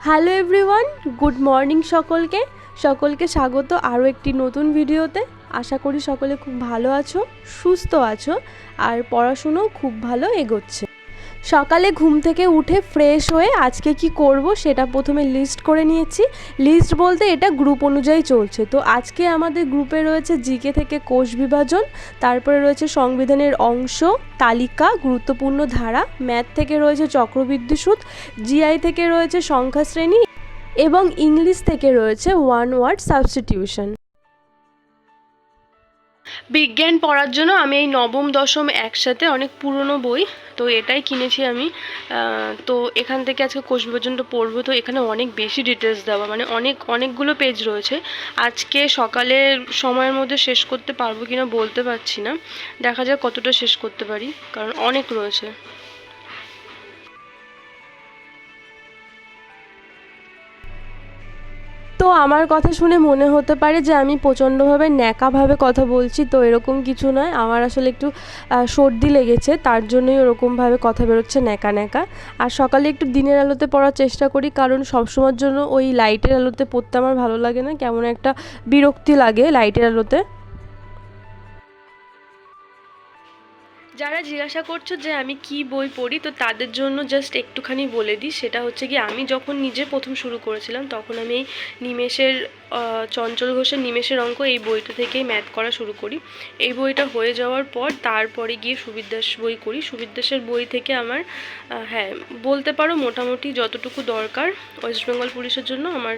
Hello everyone, good morning সকলকে স্বাগত আরও একটি নতুন ভিডিওতে। আশা করি সকলে খুব ভালো আছো, সুস্থ আছো আর পড়াশুনোও খুব ভালো এগোচ্ছে। সকালে ঘুম থেকে উঠে ফ্রেশ হয়ে আজকে কি করব সেটা প্রথমে লিস্ট করে নিয়েছি। লিস্ট বলতে এটা গ্রুপ অনুযায়ী চলছে। তো আজকে আমাদের গ্রুপে রয়েছে জিকে থেকে কোষ বিভাজন, তারপরে রয়েছে সংবিধানের অংশ, তালিকা, গুরুত্বপূর্ণ ধারা, ম্যাথ থেকে রয়েছে চক্রবৃদ্ধি সুদ, জিআই থেকে রয়েছে সংখ্যা শ্রেণী এবং ইংলিশ থেকে রয়েছে ওয়ান ওয়ার্ড সাবস্টিটিউশন। বিজ্ঞান পড়ার জন্য আমি এই নবম দশম একসাথে অনেক পুরনো বই, তো এটাই কিনেছি আমি। তো এখান থেকে আজকে কোষ বিভাজনটা পড়বো। তো এখানে অনেক বেশি ডিটেলস দেওয়া, মানে অনেকগুলো পেজ রয়েছে। আজকে সকালের সময়ের মধ্যে শেষ করতে পারবো কিনা বলতে পারছি না, দেখা যাক কতটা শেষ করতে পারি, কারণ অনেক রয়েছে। তো আমার কথা শুনে মনে হতে পারে যে আমি প্রচণ্ডভাবে ন্যাকাভাবে কথা বলছি, তো এরকম কিছু নয়। আমার আসলে একটু সর্দি লেগেছে, তার জন্যই ওরকমভাবে কথা বেরোচ্ছে ন্যাকা ন্যাকা। আর সকালে একটু দিনের আলোতে পড়ার চেষ্টা করি, কারণ সবসময়ের জন্য ওই লাইটের আলোতে পড়তে আমার ভালো লাগে না, কেমন একটা বিরক্তি লাগে লাইটের আলোতে। যারা জিজ্ঞাসা করছো যে আমি কি বই পড়ি, তো তাদের জন্য জাস্ট একটুখানি বলে দিই। সেটা হচ্ছে কি, আমি যখন নিজে প্রথম শুরু করেছিলাম তখন আমি এই নিমেষের চঞ্চল ঘোষের নিমেষের অঙ্ক এই বইটা থেকেই ম্যাথ করা শুরু করি। এই বইটা হয়ে যাওয়ার পর তারপরে গিয়ে সুবীর দাস বই করি। সুবীর দাসের বই থেকে আমার হ্যাঁ বলতে পারো মোটামুটি যতটুকু দরকার ওয়েস্ট বেঙ্গল পুলিশের জন্য আমার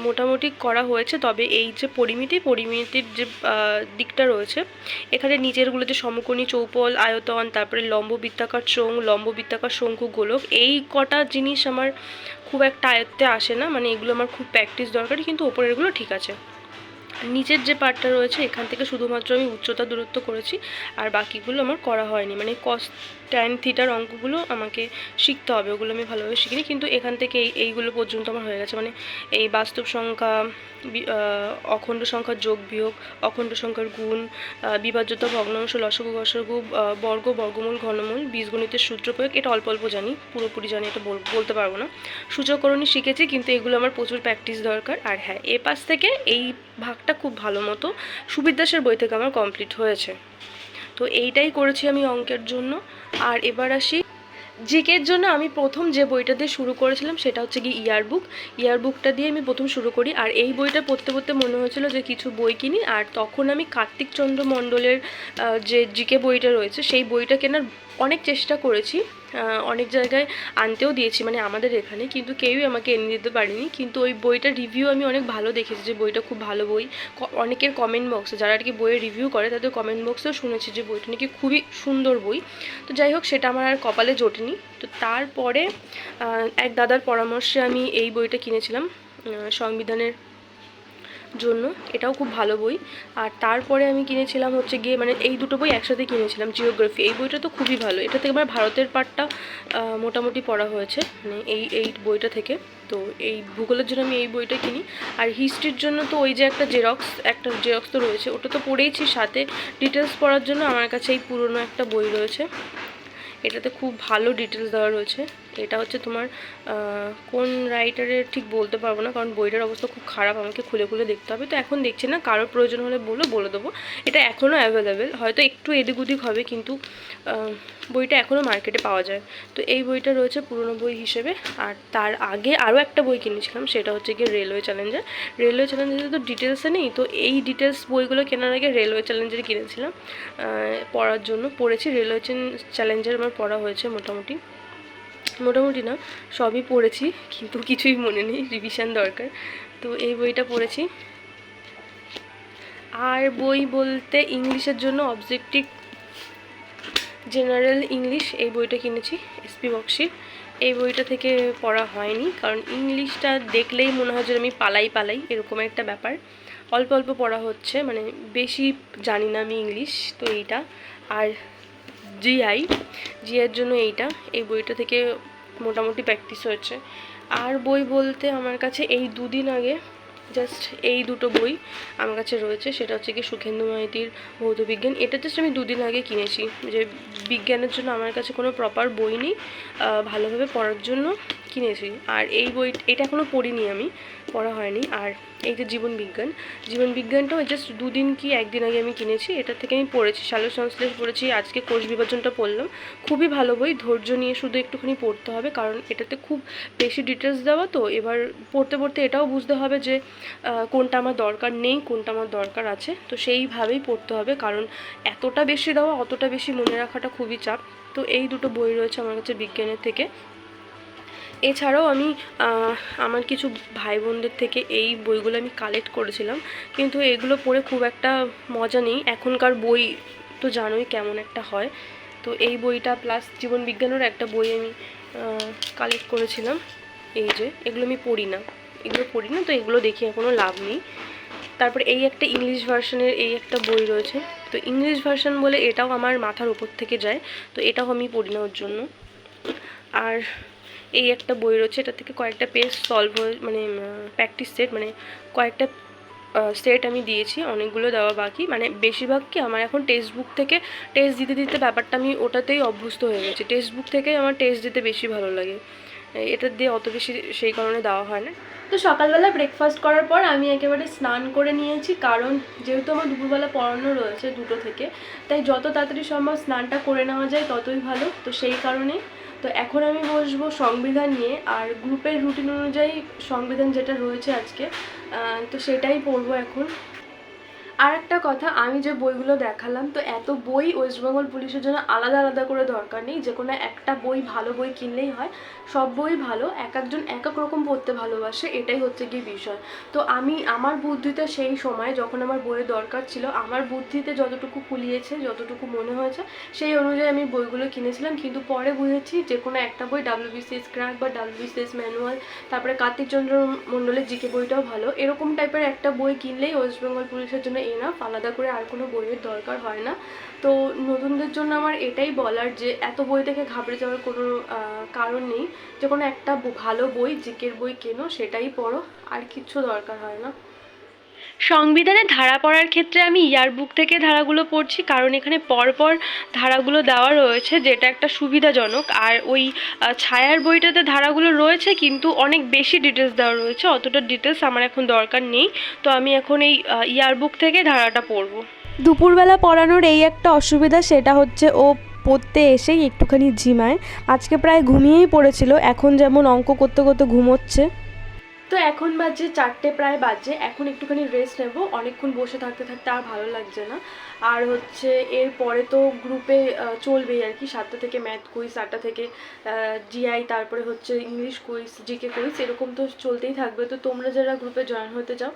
মোটামুটি করা হয়েছে। তবে এই যে পরিমিতির যে দিকটা রয়েছে, এখানে নিচেরগুলো যে সমকোণী, চৌপল, আয়তন, তারপরে লম্ব বৃত্তাকার চোঙ, লম্ব বৃত্তাকার শঙ্কু, গোলক, এই কটা জিনিস আমার খুব একটা আয়ত্তে আসে না, মানে এগুলো আমার খুব প্র্যাকটিস দরকার, কিন্তু ওপরেরগুলো ঠিক আছে। নিচের যে পার্টটা রয়েছে এখান থেকে শুধুমাত্র আমি উচ্চতা দূরত্ব করেছি, আর বাকিগুলো আমার করা হয়নি। মানে কস ট্যান থিটার অঙ্কগুলো আমাকে শিখতে হবে, ওগুলো আমি ভালোভাবে শিখিনি, কিন্তু এখান থেকে এইগুলো পর্যন্ত আমার হয়ে গেছে। মানে এই বাস্তব সংখ্যা, অখণ্ড সংখ্যার যোগ বিয়োগ, অখণ্ড সংখ্যার গুণ, বিভাজ্যতা, ভগ্নাংশ, লসাগু গসাগু, বর্গ, বর্গমূল, ঘনমূল, বীজগণিতের সূত্র প্রয়োগ, এটা অল্প অল্প জানি, পুরোপুরি জানি এটা বলতে পারবো না। সূচকরণই শিখেছি, কিন্তু এগুলো আমার প্রচুর প্র্যাকটিস দরকার। আর হ্যাঁ, এ পাশ থেকে এই ভাগটা খুব ভালো মতো সুবীর দাসের বই থেকে আমার কমপ্লিট হয়েছে। তো এইটাই করেছি আমি অঙ্কের জন্য। আর এবার আসি জিকের জন্য। আমি প্রথম যে বইটা দিয়ে শুরু করেছিলাম সেটা হচ্ছে কি ইয়ারবুকটা দিয়ে আমি প্রথম শুরু করি। আর এই বইটা পড়তে পড়তে মনে হয়েছিল যে কিছু বই কিনি, আর তখন আমি কার্তিক চন্দ্র মণ্ডলের যে জিকে বইটা রয়েছে সেই বইটা কেনার অনেক চেষ্টা করেছি, অনেক জায়গায় আনতেও দিয়েছি, মানে আমাদের এখানে, কিন্তু কেউই আমাকে এনে দিতে পারেনি। কিন্তু ওই বইটার রিভিউ আমি অনেক ভালো দেখেছি যে বইটা খুব ভালো বই। অনেকের কমেন্ট বক্সে, যারা আর কি বইয়ের রিভিউ করে তাদের কমেন্ট বক্সেও শুনেছি যে বইটা নাকি খুবই সুন্দর বই। তো যাই হোক, সেটা আমার আর কপালে জোটেনি। তো তারপরে এক দাদার পরামর্শে আমি এই বইটা কিনেছিলাম সংবিধানের জন্য, এটাও খুব ভালো বই। আর তারপরে আমি কিনেছিলাম হচ্ছে গিয়ে, মানে এই দুটো বই একসাথে কিনেছিলাম, জিওগ্রাফি। এই বইটা তো খুবই ভালো, এটা থেকে আমার ভারতের পার্টটা মোটামুটি পড়া হয়েছে, মানে এই বইটা থেকে। তো এই ভূগোলের জন্য আমি এই বইটা কিনি। আর হিস্ট্রির জন্য তো ওই যে একটা জেরক্স তো রয়েছে, ওটা তো পড়েইছি, সাথে ডিটেলস পড়ার জন্য আমার কাছে এই পুরনো একটা বই রয়েছে। এটাতে খুব ভালো ডিটেলস দেওয়া রয়েছে। এটা হচ্ছে তোমার কোন রাইটারের ঠিক বলতে পারবো না, কারণ বইটার অবস্থা খুব খারাপ, আমাকে খুলে খুলে দেখতে হবে। তো এখন দেখছি না, কারোর প্রয়োজন হলে বলে দেবো। এটা এখনও অ্যাভেলেবেল, হয়তো একটু এদিক ওদিক হবে, কিন্তু বইটা এখনও মার্কেটে পাওয়া যায়। তো এই বইটা রয়েছে পুরনো বই হিসেবে। আর তার আগে আরও একটা বই কিনেছিলাম, সেটা হচ্ছে গিয়ে রেলওয়ে চ্যালেঞ্জার তো ডিটেলসে নেই, তো এই ডিটেলস বইগুলো কেনার আগে রেলওয়ে চ্যালেঞ্জার কিনেছিলাম পড়ার জন্য। পড়েছি রেলওয়ে চ্যালেঞ্জার, আমার পড়া হয়েছে মোটামুটি না, সবই পড়েছি, কিন্তু কিছুই মনে নেই, রিভিশন দরকার। তো এই বইটা পড়েছি। আর বই বলতে ইংলিশের জন্য অবজেক্টিভ জেনারেল ইংলিশ এই বইটা কিনেছি এসপি বক্সির। এই বইটা থেকে পড়া হয়নি, কারণ ইংলিশটা দেখলেই মনে হয় যে আমি পালাই এরকম একটা ব্যাপার। অল্প অল্প পড়া হচ্ছে, মানে বেশি জানি না আমি ইংলিশ, তো এইটা। আর জিআইয়ের জন্য এই বইটা থেকে মোটামুটি প্র্যাকটিস হয়েছে। আর বই বলতে আমার কাছে এই দুদিন আগে জাস্ট এই দুটো বই আমার কাছে রয়েছে, সেটা হচ্ছে কি সুখেন্দু মাইতির ভৌতবিজ্ঞান। এটা জাস্ট আমি দুদিন আগে কিনেছি, যে বিজ্ঞানের জন্য আমার কাছে কোনো প্রপার বই নেই ভালোভাবে পড়ার জন্য, কিনেছি। আর এই বই এটা এখনও পড়িনি, আমি পড়া হয়নি। আর এই যে জীবনবিজ্ঞানটাও জাস্ট 2 দিন কি 1 দিন আগে আমি কিনেছি। এটা থেকে আমি পড়েছি, সালোক সংশ্লেষ পড়েছি, আজকে কোষ বিভাজনটা পড়লাম। খুবই ভালো বই, ধৈর্য নিয়ে শুধু একটুখানি পড়তে হবে, কারণ এটাতে খুব বেশি ডিটেলস দেওয়া, তো এবার পড়তে পড়তে এটাও বুঝতে হবে যে কোনটা আমার দরকার নেই, কোনটা আমার দরকার আছে। তো সেইভাবেই পড়তে হবে, কারণ এতটা বেশি দেওয়া, অতটা বেশি মনে রাখাটা খুবই চাপ। তো এই দুটো বই রয়েছে আমার কাছে বিজ্ঞানের থেকে। এছাড়াও আমি আমার কিছু ভাই বোনদের থেকে এই বইগুলো আমি কালেক্ট করেছিলাম, কিন্তু এগুলো পড়ে খুব একটা মজা নেই। এখনকার বই তো জানোই কেমন একটা হয়। তো এই বইটা প্লাস জীবনবিজ্ঞানের একটা বই আমি কালেক্ট করেছিলাম। এই যে এগুলো আমি পড়ি না, তো এগুলো দেখে কোনো লাভ নেই। তারপরে এই একটা ইংলিশ ভার্সনের এই একটা বই রয়েছে। তো ইংলিশ ভার্সন বলে এটাও আমার মাথার উপর থেকে যায়, তো এটাও আমি পড়ি না ওর জন্য। আর এই একটা বই রয়েছে, এটা থেকে কয়েকটা পেজ সলভ হয়ে, মানে প্র্যাকটিস সেট, মানে কয়েকটা সেট আমি দিয়েছি, অনেকগুলো দেওয়া বাকি। মানে বেশিরভাগ কি আমার এখন টেক্সট বুক থেকে টেস্ট দিতে দিতে ব্যাপারটা আমি ওটাতেই অভ্যস্ত হয়ে গেছি। টেক্সট বুক থেকে আমার টেস্ট দিতে বেশি ভালো লাগে, এটা দিয়ে অত বেশি সেই কারণে দেওয়া হয় না। তো সকালবেলা ব্রেকফাস্ট করার পর আমি একেবারে স্নান করে নিয়েছি, কারণ যেহেতু আমার দুপুরবেলা পড়ানো রয়েছে 2টো থেকে, তাই যত তাড়াতাড়ি সম্ভব স্নানটা করে নেওয়া যায় ততই ভালো। তো সেই কারণেই তো এখন আমি বসবো সংবিধান নিয়ে, আর গ্রুপের রুটিন অনুযায়ী সংবিধান যেটা রয়েছে আজকে, তো সেটাই পড়বো এখন। আর একটা কথা, আমি যে বইগুলো দেখালাম, তো এত বই ওয়েস্ট বেঙ্গল পুলিশের জন্য আলাদা আলাদা করে দরকার নেই, যে কোনো একটা বই, ভালো বই কিনলেই হয়। সব বই ভালো, এক একজন এক এক রকম পড়তে ভালোবাসে, এটাই হচ্ছে কি বিষয়। তো আমি আমার বুদ্ধিতে সেই সময় যখন আমার বইয়ের দরকার ছিল, আমার বুদ্ধিতে যতটুকু কুলিয়েছে, যতটুকু মনে হয়েছে, সেই অনুযায়ী আমি বইগুলো কিনেছিলাম। কিন্তু পরে বুঝেছি যে কোনো একটা বই, WBCS ক্র্যাক বা WBCS ম্যানুয়াল, তারপরে কার্তিকচন্দ্র মণ্ডলের জিকে বইটাও ভালো, এরকম টাইপের একটা বই কিনলেই ওয়েস্ট বেঙ্গল পুলিশের জন্য এনাফ, আলাদা করে আর কোনো বইয়ের দরকার হয় না। তো নতুনদের জন্য আমার এটাই বলার যে এত বই থেকে ঘাবড়ে যাওয়ার কোনো কারণ নেই। যে কোনো একটা ভালো বই, জিকের বই কেনো, সেটাই পড়ো, আর কিচ্ছু দরকার হয় না। সংবিধানের ধারা পড়ার ক্ষেত্রে আমি ইয়ারবুক থেকে ধারাগুলো পড়ছি, কারণ এখানে পরপর ধারাগুলো দেওয়া রয়েছে, যেটা একটা সুবিধাজনক। আর ওই ছায়ার বইটাতে ধারাগুলো রয়েছে, কিন্তু অনেক বেশি ডিটেলস দেওয়া রয়েছে, অতটা ডিটেলস আমার এখন দরকার নেই। তো আমি এখন এই ইয়ারবুক থেকে ধারাটা পড়বো। দুপুরবেলা পড়ানোর এই একটা অসুবিধা, সেটা হচ্ছে ও পড়তে এসেই একটুখানি ঝিমায়। আজকে প্রায় ঘুমিয়েই পড়েছিল, এখন যেমন অঙ্ক করতে করতে ঘুমোচ্ছে। তো এখন বাজে 4টে প্রায় বাজে, এখন একটুখানি রেস্ট নেব, অনেকক্ষণ বসে থাকতে থাকতে আর ভালো লাগছে না। আর হচ্ছে এরপরে তো গ্রুপে চলবেই আর কি, 7টা থেকে ম্যাথ কুইজ, 8টা থেকে জিআই, তারপরে হচ্ছে ইংলিশ কুইজ, জিকে কুইজ, এরকম তো চলতেই থাকবে। তো তোমরা যারা গ্রুপে জয়েন হতে চাও,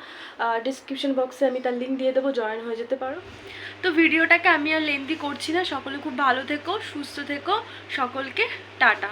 ডিসক্রিপশন বক্সে আমি তার লিঙ্ক দিয়ে দেবো, জয়েন হয়ে যেতে পারো। তো ভিডিওটাকে আমি আর লেন্দি করছি না, সকলে খুব ভালো থেকো, সুস্থ থেকো, সকলকে টাটা।